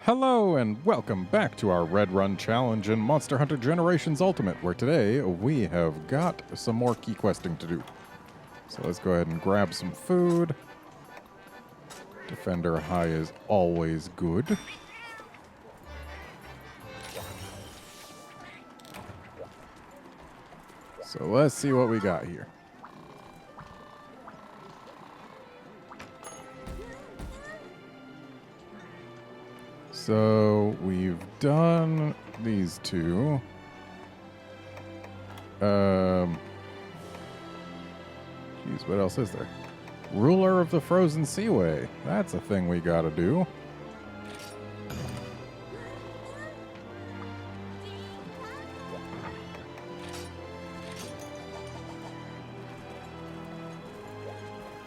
Hello and welcome back to our RedRun challenge in Monster Hunter Generations Ultimate, where today we have got some more key questing to do. So let's go ahead and grab some food. Defender high is always good. So let's see what we got here. So we've done these two. Geez, what else is there? Ruler of the Frozen Seaway. That's a thing we gotta do.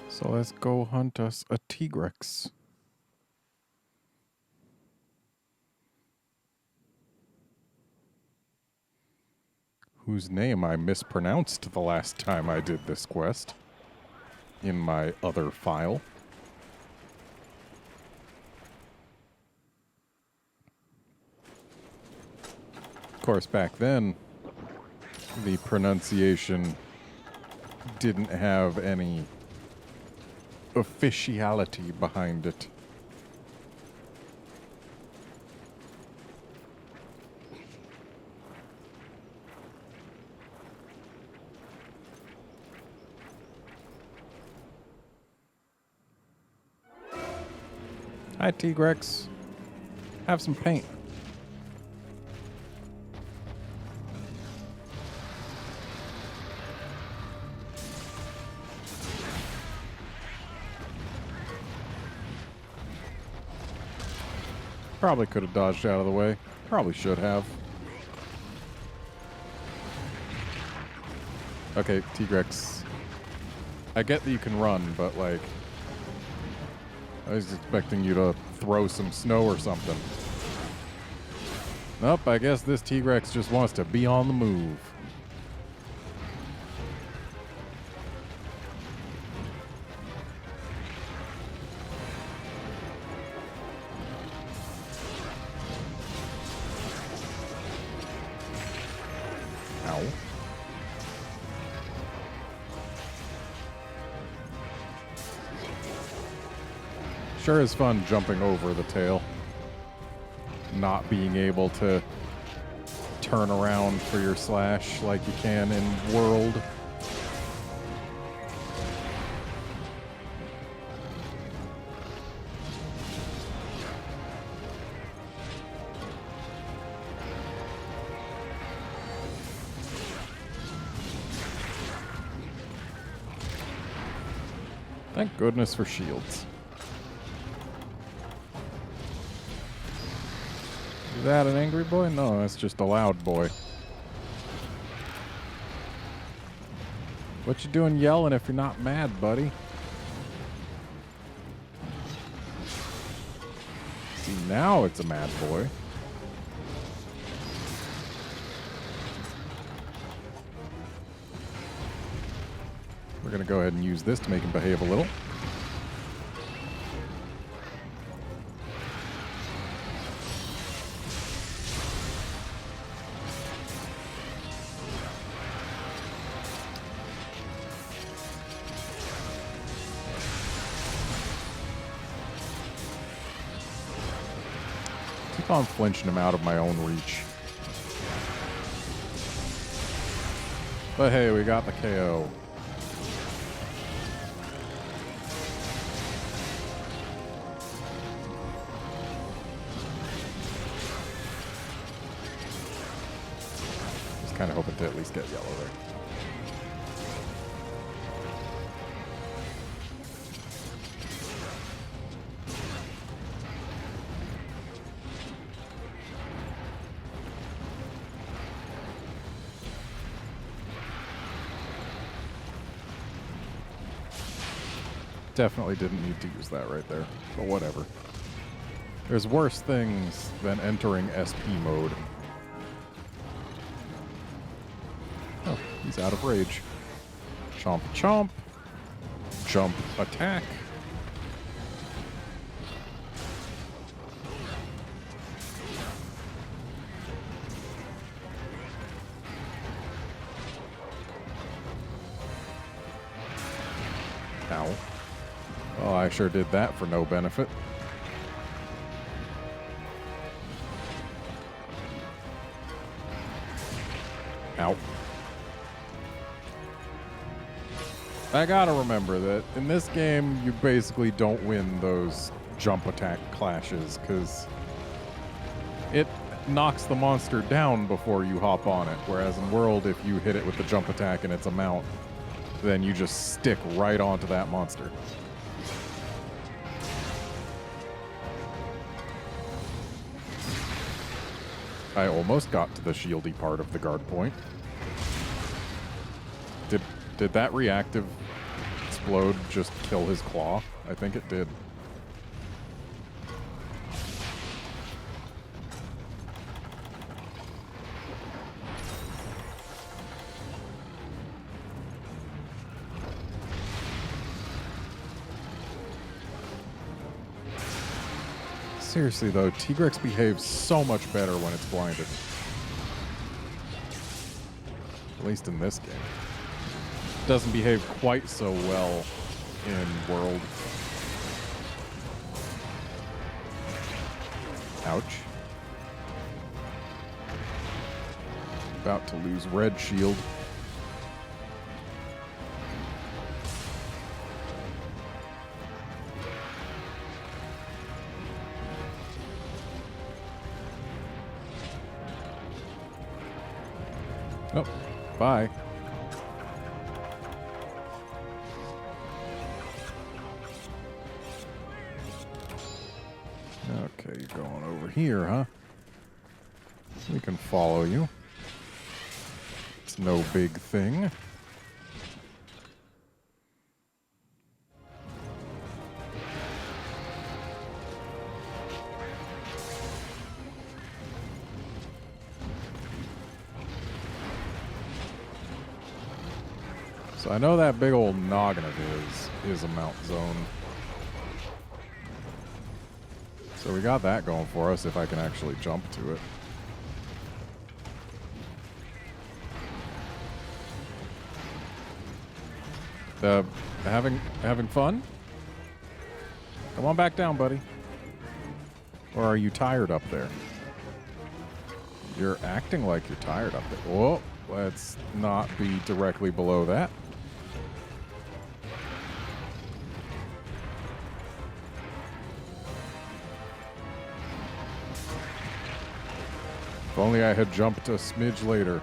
So let's go hunt us a Tigrex. Whose name I mispronounced the last time I did this quest in my other file. Of course, back then, the pronunciation didn't have any officiality behind it. Hi, Tigrex. Have some paint. Probably could have dodged out of the way. Probably should have. Okay, Tigrex. I get that you can run, but like... I was expecting you to throw some snow or something. Nope, I guess this Tigrex just wants to be on the move. Ow. Sure is fun jumping over the tail. Not being able to turn around for your slash like you can in World. Thank goodness for shields. Is that an angry boy? No, that's just a loud boy. What you doing yelling if you're not mad, buddy? See, now it's a mad boy. We're gonna go ahead and use this to make him behave a little. I'm flinching him out of my own reach. But hey, we got the KO. Just kind of hoping to at least get yellow there. Definitely didn't need to use that right there, but whatever. There's worse things than entering SP mode. Oh, he's out of rage. Chomp chomp. Jump attack. sure did that for no benefit. Ow. I gotta remember that in this game, you basically don't win those jump attack clashes, because it knocks the monster down before you hop on it, whereas in World, if you hit it with the jump attack and it's a mount, then you just stick right onto that monster. I almost got to the shieldy part of the guard point. Did that reactive explode just kill his claw? I think it did. Seriously though, Tigrex behaves so much better when it's blinded. At least in this game. Doesn't behave quite so well in World. Ouch. About to lose red shield. Oh, bye. Okay, you're going over here, huh? We can follow you. It's no big thing. So I know that big old noggin of his is a mount zone. So we got that going for us if I can actually jump to it. Having fun? Come on back down, buddy. Or are you tired up there? You're acting like you're tired up there. Whoa, let's not be directly below that. If only I had jumped a smidge later.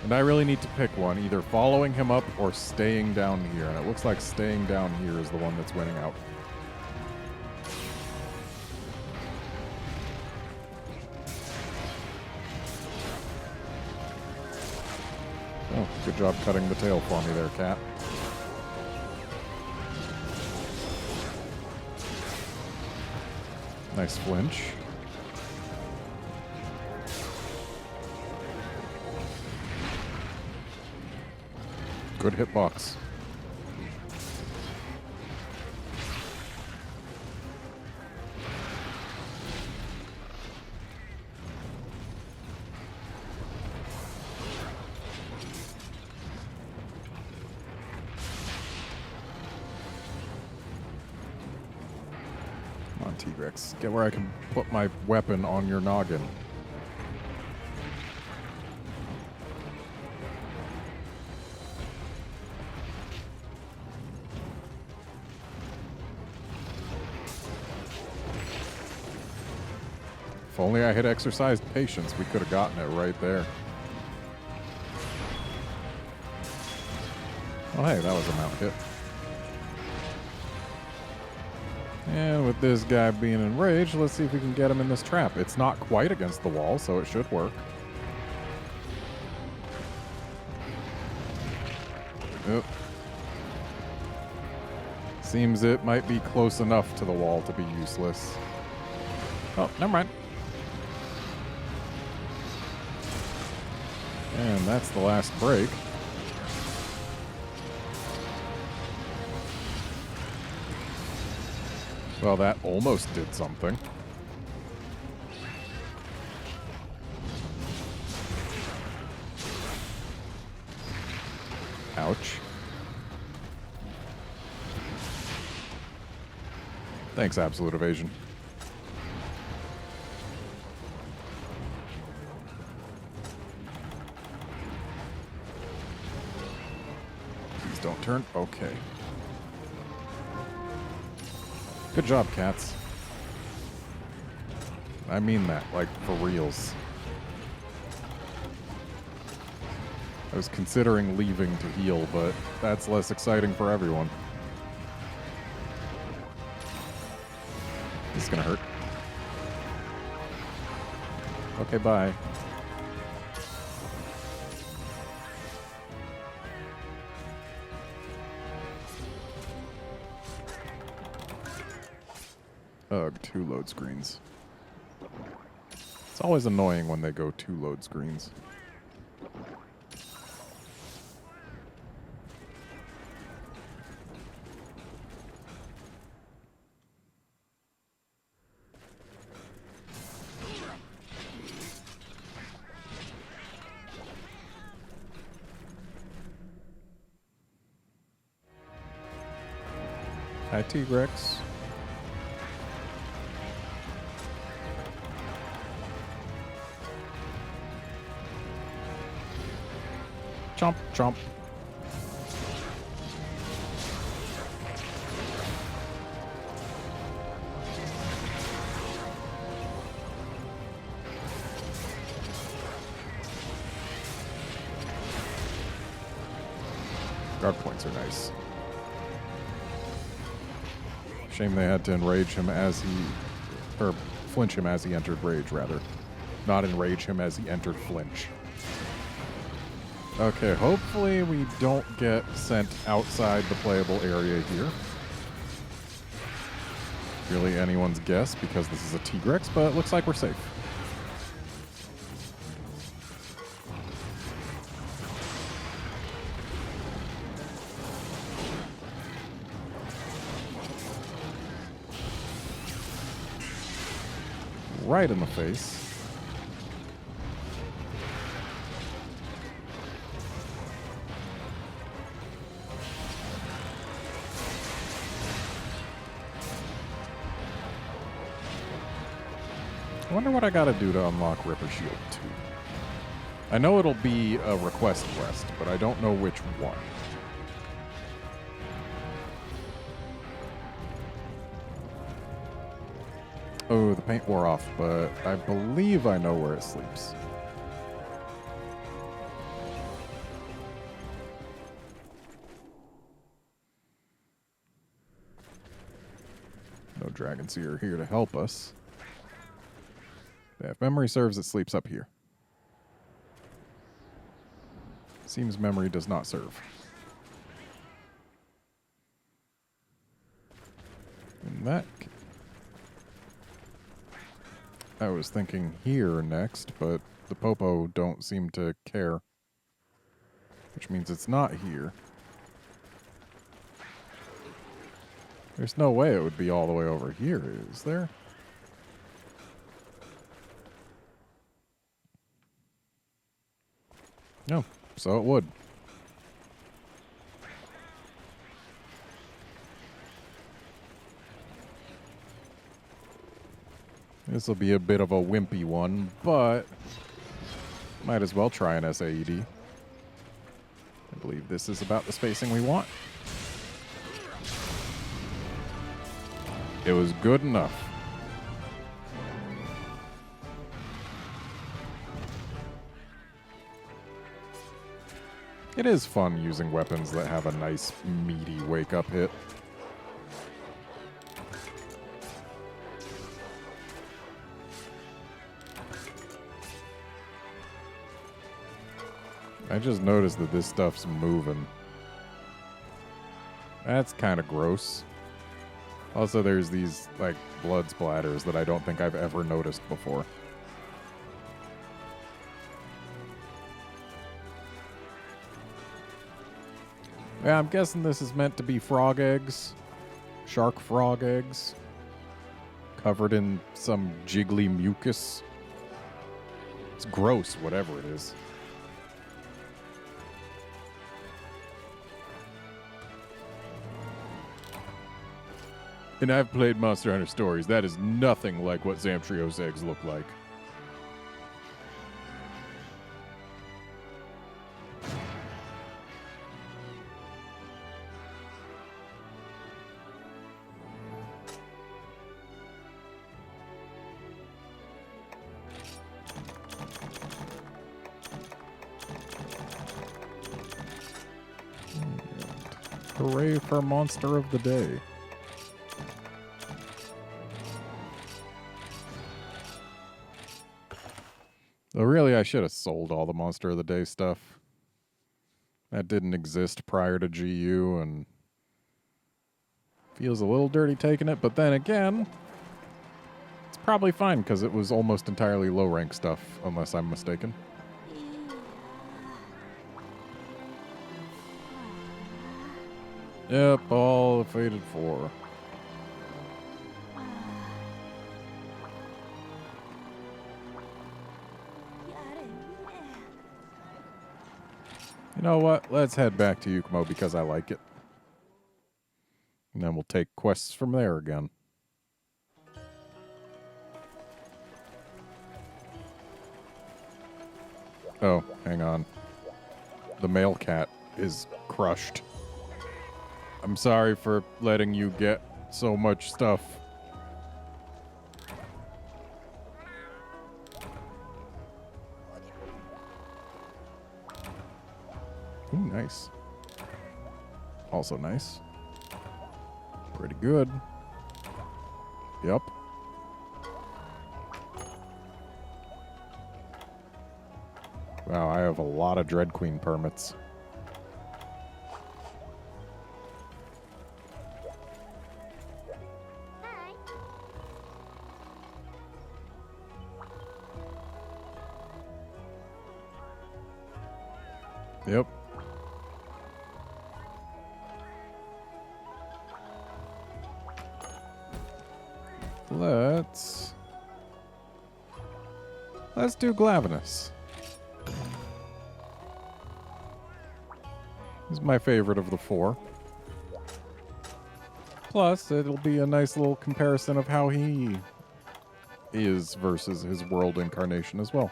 And I really need to pick one, either following him up or staying down here. And it looks like staying down here is the one that's winning out. Oh, good job cutting the tail for me there, cat. Nice flinch. Good hitbox. Come on, Tigrex. Get where I can put my weapon on your noggin. If only I had exercised patience, we could have gotten it right there. Oh, hey, that was a mount hit. And with this guy being enraged, let's see if we can get him in this trap. It's not quite against the wall, so it should work. Oh. Seems it might be close enough to the wall to be useless. Oh, never mind. And that's the last break. Well, that almost did something. Ouch. Thanks, Absolute Evasion. Please don't turn. Okay. Good job, cats. I mean that, like, for reals. I was considering leaving to heal, but that's less exciting for everyone. This is gonna hurt. Okay, bye. Ugh, 2 load screens. It's always annoying when they go 2 load screens. Hi, Tigrex. Chomp, chomp. Guard points are nice. Shame they had to enrage him as he... or flinch him as he entered rage, rather. Not enrage him as he entered flinch. Okay, hopefully we don't get sent outside the playable area here. Really anyone's guess, because this is a Tigrex, but it looks like we're safe. Right in the face. I wonder what I gotta do to unlock Ripper Shield 2. I know it'll be a request quest, but I don't know which one. Oh, the paint wore off, but I believe I know where it sleeps. No Dragon Seer here to help us. Yeah, if memory serves, it sleeps up here. Seems memory does not serve. In that case, I was thinking here next, but the Popo don't seem to care. Which means it's not here. There's no way it would be all the way over here, is there? No, so it would. This will be a bit of a wimpy one, but might as well try an SAED. I believe this is about the spacing we want. It was good enough. It is fun using weapons that have a nice, meaty wake-up hit. I just noticed that this stuff's moving. That's kind of gross. Also, there's these, like, blood splatters that I don't think I've ever noticed before. Yeah, I'm guessing this is meant to be frog eggs. Shark frog eggs. Covered in some jiggly mucus. It's gross, whatever it is. And I've played Monster Hunter Stories. That is nothing like what Zamtrio's eggs look like. Hooray for Monster of the Day. Though really, I should have sold all the Monster of the Day stuff. That didn't exist prior to GU, and feels a little dirty taking it, but then again, it's probably fine because it was almost entirely low-rank stuff, unless I'm mistaken. Yep, all the Fated 4. You know what? Let's head back to Yukumo because I like it. And then we'll take quests from there again. Oh, hang on. The male cat is crushed. I'm sorry for letting you get so much stuff. Ooh, nice. Also nice. Pretty good. Yep. Wow, I have a lot of Dread Queen permits. Yep. Let's do Glavineous. He's my favorite of the 4. Plus, it'll be a nice little comparison of how he is versus his world incarnation as well.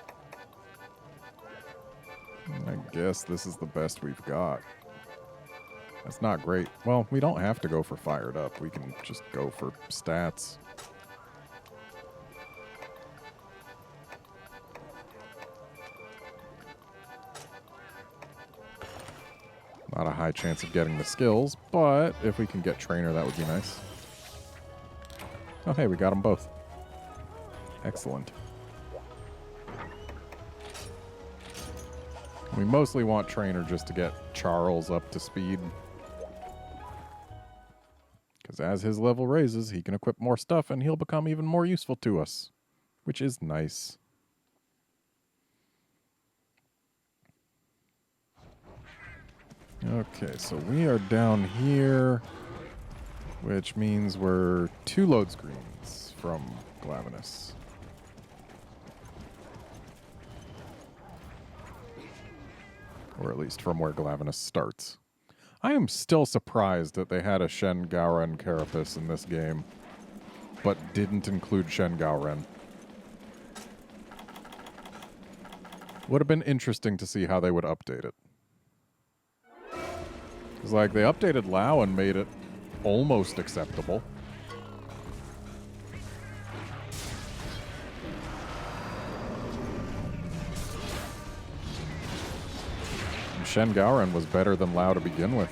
I guess this is the best we've got. That's not great. Well, we don't have to go for fired up. We can just go for stats. Not a high chance of getting the skills, but if we can get trainer, that would be nice. Oh, hey, we got them both. Excellent. We mostly want trainer just to get Charles up to speed. Because as his level raises, he can equip more stuff and he'll become even more useful to us, which is nice. Okay, so we are down here, which means we're 2 load screens from Glavineous. Or at least from where Glavineous starts. I am still surprised that they had a Shen Gauren Carapace in this game, but didn't include Shen Gauren. Would have been interesting to see how they would update it. Because, like, they updated Lao and made it almost acceptable. And Shen Gauren was better than Lao to begin with.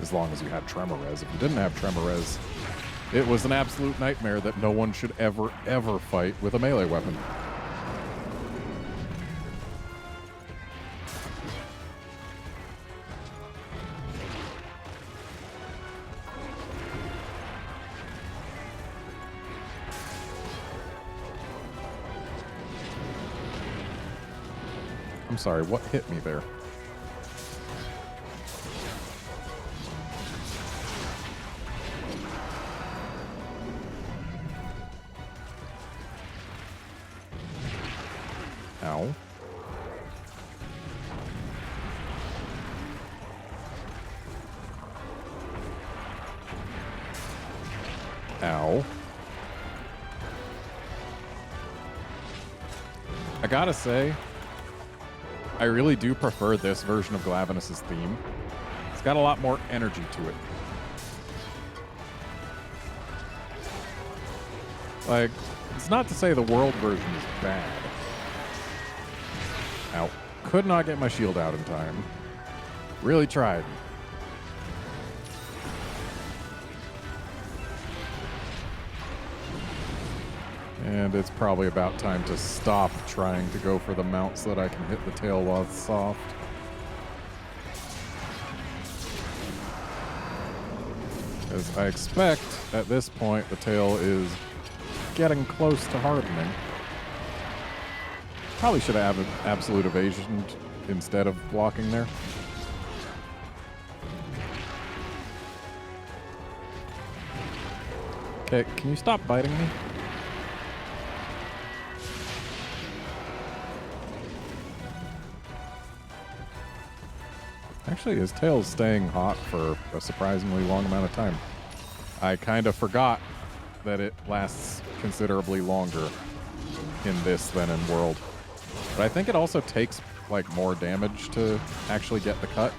As long as you had Tremorez. If you didn't have Tremorez, it was an absolute nightmare that no one should ever, ever fight with a melee weapon. I'm sorry, what hit me there? Ow. Ow. I gotta say, I really do prefer this version of Glavineous' theme. It's got a lot more energy to it. Like, it's not to say the world version is bad. Ow. Could not get my shield out in time. Really tried. And it's probably about time to stop trying to go for the mount so that I can hit the tail while it's soft. As I expect, at this point, the tail is getting close to hardening. Probably should have absolute evasion instead of blocking there. Okay, can you stop biting me? Actually, his tail's staying hot for a surprisingly long amount of time. I kind of forgot that it lasts considerably longer in this than in World. But I think it also takes, like, more damage to actually get the cut.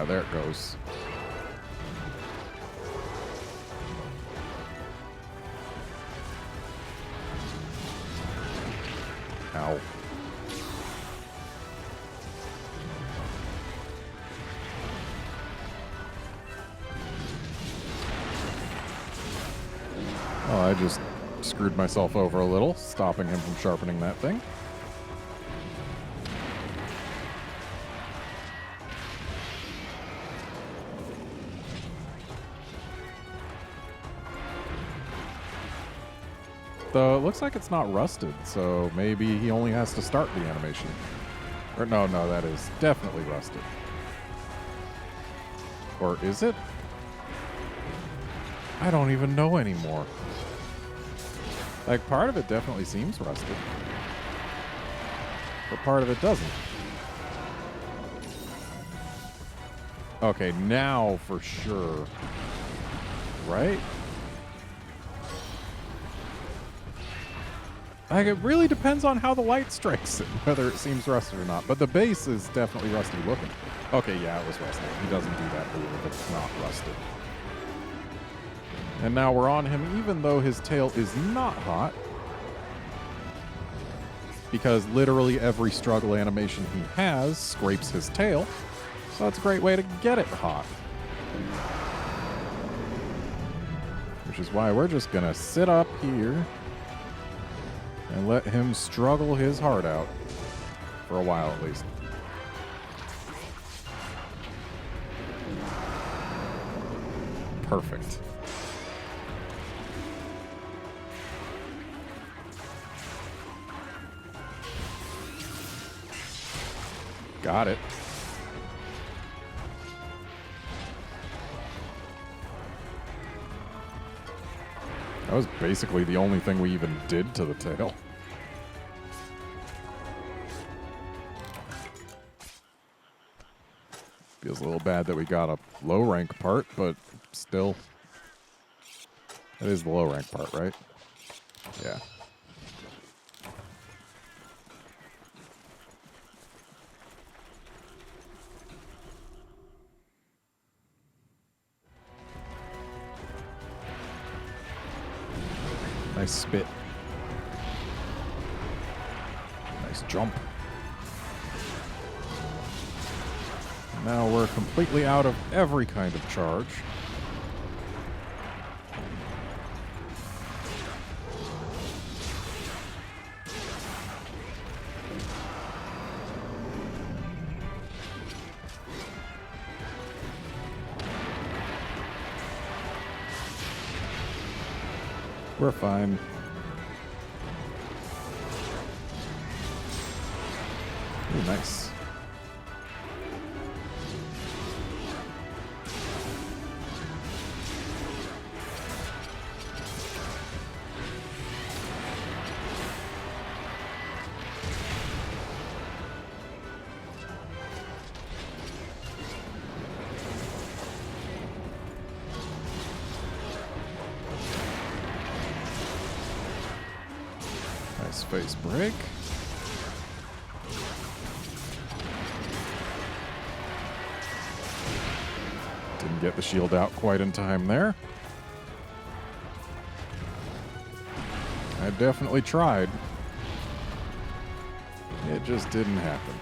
There it goes. Ow. Oh, I just screwed myself over a little, stopping him from sharpening that thing. Though it looks like it's not rusted, so maybe he only has to start the animation. Or no, that is definitely rusted. Or is it? I don't even know anymore. Like, part of it definitely seems rusted. But part of it doesn't. Okay, now for sure. Right? Like, it really depends on how the light strikes it, whether it seems rusted or not. But the base is definitely rusty looking. Okay, yeah, it was rusted. He doesn't do that move if it's not rusted. And now we're on him, even though his tail is not hot. Because literally every struggle animation he has scrapes his tail. So that's a great way to get it hot. Which is why we're just gonna sit up here and let him struggle his heart out. For a while, at least. Perfect. Got it. That was basically the only thing we even did to the tail. Feels a little bad that we got a low rank part, but still. That is the low rank part, right? Yeah. Nice spit. Nice jump. Now we're completely out of every kind of charge. We're fine. Ooh, nice. Nice face break. Didn't get the shield out quite in time there. I definitely tried. It just didn't happen.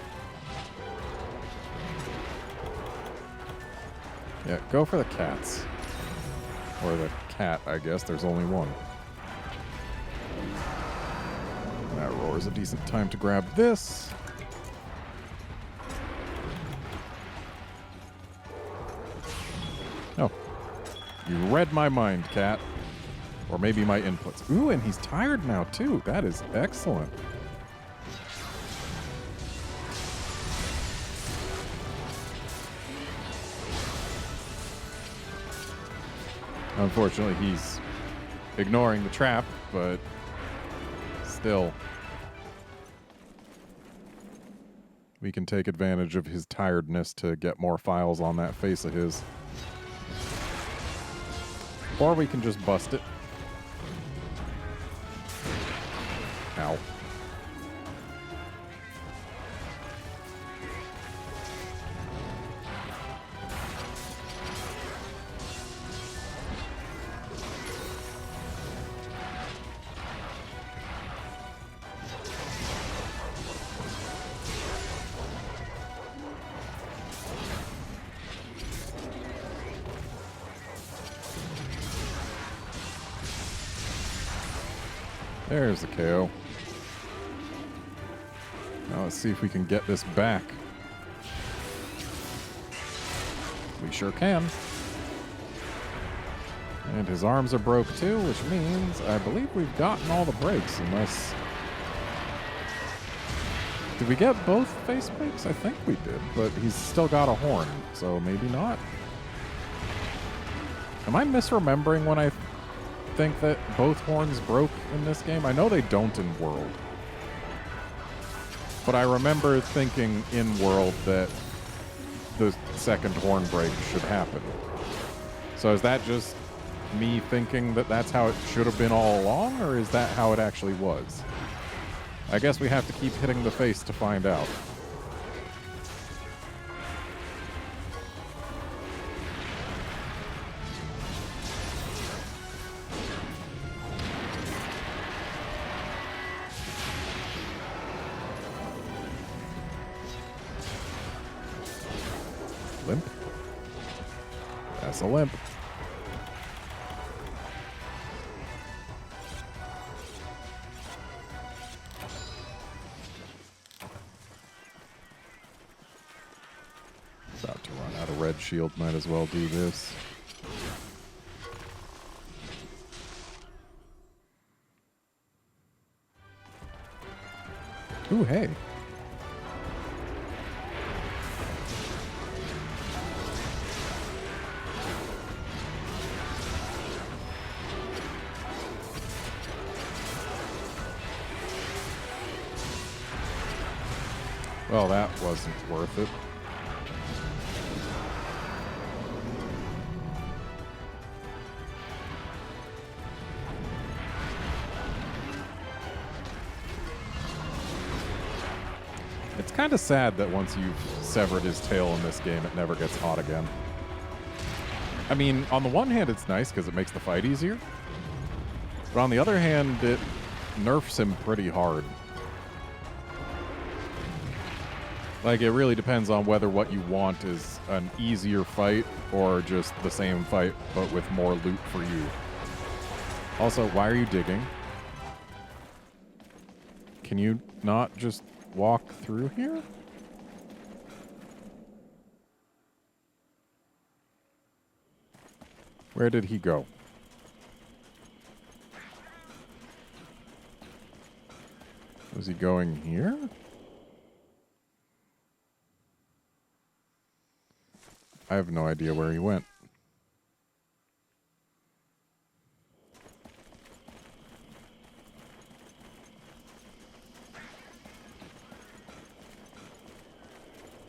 Yeah, go for the cats. Or the cat, I guess. There's only one. That roar's a decent time to grab this. Oh. You read my mind, cat. Or maybe my inputs. Ooh, and he's tired now, too. That is excellent. Unfortunately, he's ignoring the trap, but still. We can take advantage of his tiredness to get more files on that face of his. Or we can just bust it. Ow. There's the KO. Now let's see if we can get this back. We sure can. And his arms are broke too, which means I believe we've gotten all the breaks, unless... Did we get both face breaks? I think we did, but he's still got a horn, so maybe not. Am I misremembering when I think that both horns broke in this game? I know they don't in World. But I remember thinking in World that the second horn break should happen. So is that just me thinking that that's how it should have been all along, or is that how it actually was? I guess we have to keep hitting the face to find out. Limp. That's a limp. About to run out of red shield. Might as well do this. Ooh, hey. Well, that wasn't worth it. It's kind of sad that once you've severed his tail in this game, it never gets hot again. I mean, on the one hand, it's nice because it makes the fight easier. But on the other hand, it nerfs him pretty hard. Like, it really depends on whether what you want is an easier fight or just the same fight, but with more loot for you. Also, why are you digging? Can you not just walk through here? Where did he go? Was he going here? I have no idea where he went.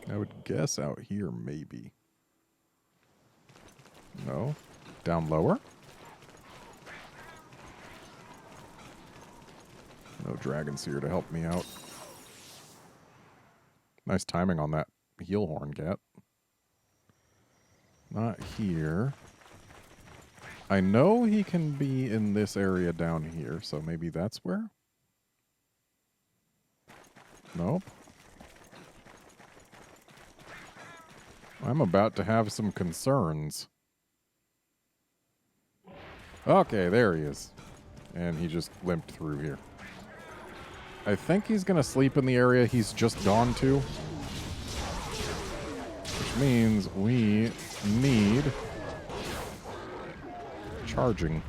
I would guess out here, maybe. No? Down lower? No, The dragon's here to help me out. Nice timing on that heel horn, Cat. Not here. I know he can be in this area down here, so maybe that's where? Nope. I'm about to have some concerns. Okay, there he is. And he just limped through here. I think he's going to sleep in the area he's just gone to. Which means we need charging.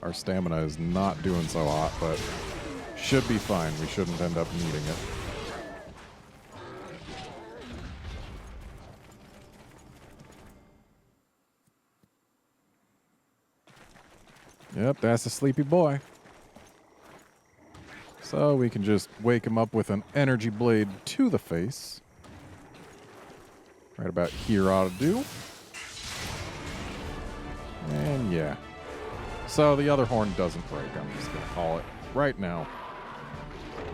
Our stamina is not doing so hot, but should be fine. We shouldn't end up needing it. Yep, that's a sleepy boy. So we can just wake him up with an energy blade to the face. Right about here ought to do. And yeah. So the other horn doesn't break. I'm just going to call it right now.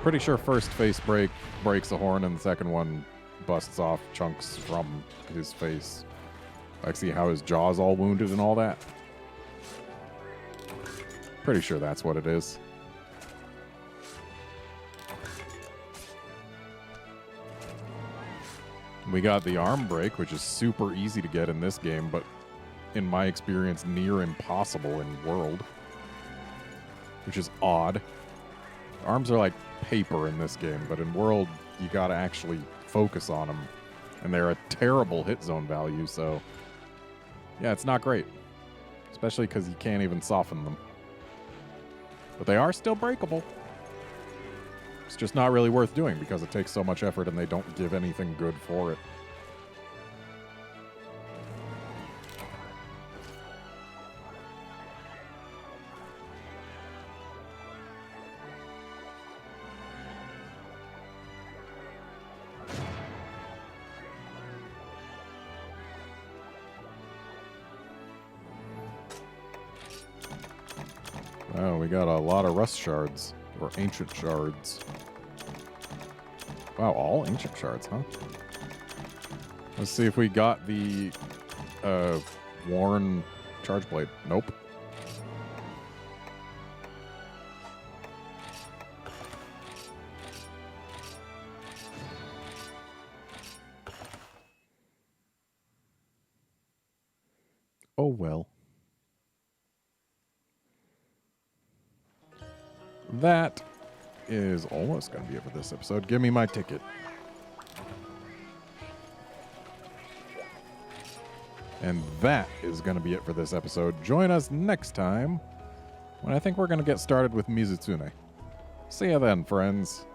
Pretty sure first face break breaks a horn and the second one busts off chunks from his face. Like, see how his jaw's all wounded and all that? Pretty sure that's what it is. We got the arm break, which is super easy to get in this game, but in my experience, near impossible in World. Which is odd. Arms are like paper in this game, but in World, you gotta actually focus on them. And they're a terrible hit zone value, so... yeah, it's not great. Especially because you can't even soften them. But they are still breakable. It's just not really worth doing because it takes so much effort and they don't give anything good for it. Oh, we got a lot of rust shards, or ancient shards. Wow, all ancient shards, huh? Let's see if we got the worn charge blade. Nope. Oh well. That is almost going to be it for this episode. Give me my ticket. And that is going to be it for this episode. Join us next time when I think we're going to get started with Mizutsune. See you then, friends.